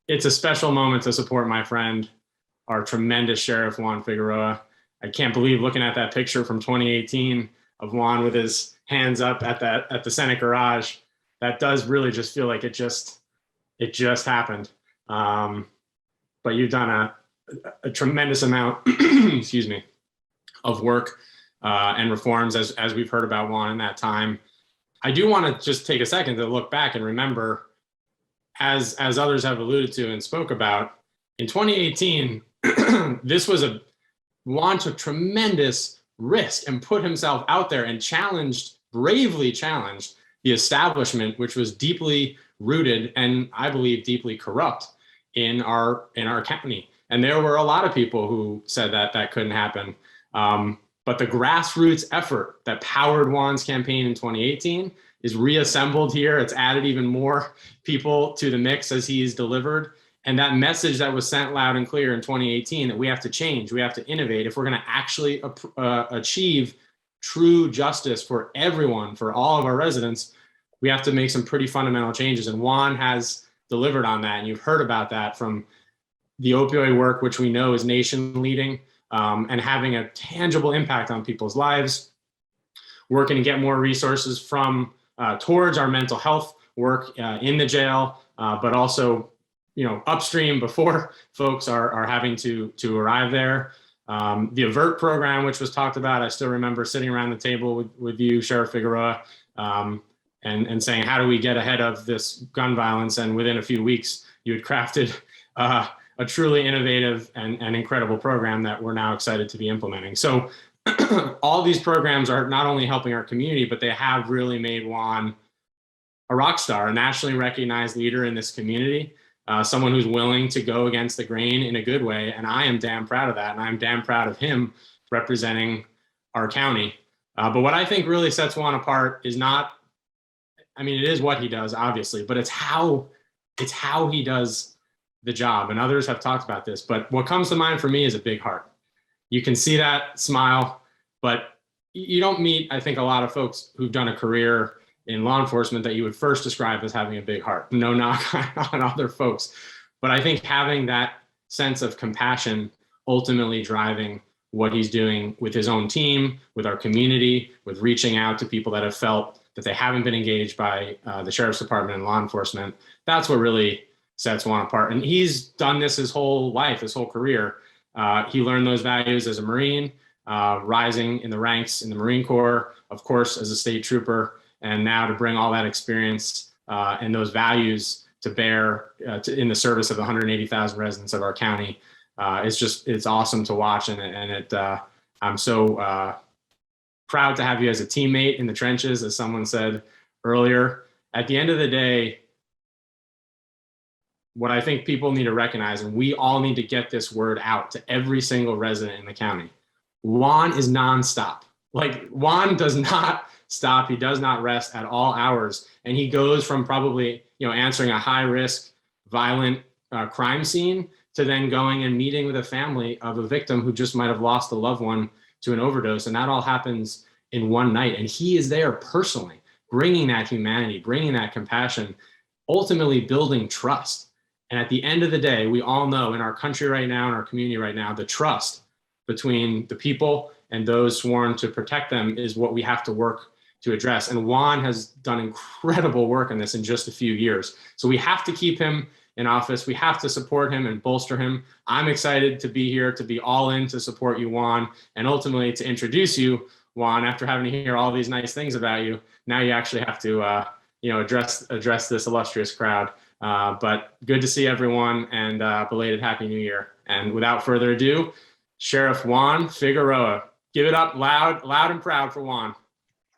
it's a special moment to support my friend, our tremendous Sheriff Juan Figueroa. I can't believe looking at that picture from 2018 of Juan with his hands up at the Senate garage. That does really just feel like it just happened. But you've done a tremendous amount, excuse me, of work and reforms as we've heard about Juan in that time. I do want to just take a second to look back and remember, as others have alluded to and spoke about, in 2018, this was Juan took tremendous risk and put himself out there and bravely challenged the establishment, which was deeply rooted and I believe deeply corrupt in our county. And there were a lot of people who said that couldn't happen. But the grassroots effort that powered Juan's campaign in 2018 is reassembled here. It's added even more people to the mix as he's delivered. And that message that was sent loud and clear in 2018, that we have to change, we have to innovate if we're going to actually achieve true justice for everyone, for all of our residents, we have to make some pretty fundamental changes. And Juan has delivered on that. And you've heard about that from the opioid work, which we know is nation leading, and having a tangible impact on people's lives, working to get more resources from towards our mental health work in the jail, but also, upstream before folks are having to arrive there. The AVERT program, which was talked about, I still remember sitting around the table with you, Sheriff Figueroa, and saying, how do we get ahead of this gun violence? And within a few weeks, you had crafted a truly innovative and incredible program that we're now excited to be implementing. So all these programs are not only helping our community, but they have really made Juan a rock star, a nationally recognized leader in this community, someone who's willing to go against the grain in a good way. And I am damn proud of that. And I'm damn proud of him representing our county. But what I think really sets Juan apart is not, it is what he does, obviously, but it's how he does the job. And others have talked about this, but what comes to mind for me is a big heart. You can see that smile, but you don't meet, I think, a lot of folks who've done a career in law enforcement that you would first describe as having a big heart. No knock on other folks, but I think having that sense of compassion ultimately driving what he's doing with his own team, with our community, with reaching out to people that have felt that they haven't been engaged by the Sheriff's Department and law enforcement. That's what really sets Juan apart. And he's done this his whole life, his whole career. He learned those values as a Marine, rising in the ranks in the Marine Corps, of course, as a state trooper, and now to bring all that experience and those values to bear in the service of the 180,000 residents of our county. It's awesome to watch. And I'm so proud to have you as a teammate in the trenches, as someone said earlier. At the end of the day, what I think people need to recognize, and we all need to get this word out to every single resident in the county, Juan is nonstop. Like, Juan does not stop. He does not rest at all hours. And he goes from probably, answering a high risk, violent crime scene to then going and meeting with a family of a victim who just might have lost a loved one to an overdose. And that all happens in one night. And he is there personally, bringing that humanity, bringing that compassion, ultimately building trust. And at the end of the day, we all know in our country right now, in our community right now, the trust between the people and those sworn to protect them is what we have to work to address. And Juan has done incredible work on this in just a few years. So we have to keep him in office. We have to support him and bolster him. I'm excited to be here, to be all in to support you, Juan, and ultimately to introduce you, Juan, after having to hear all these nice things about you. Now you actually have to, address this illustrious crowd. But good to see everyone, and belated Happy New Year. And without further ado, Sheriff Juan Figueroa. Give it up loud and proud for Juan.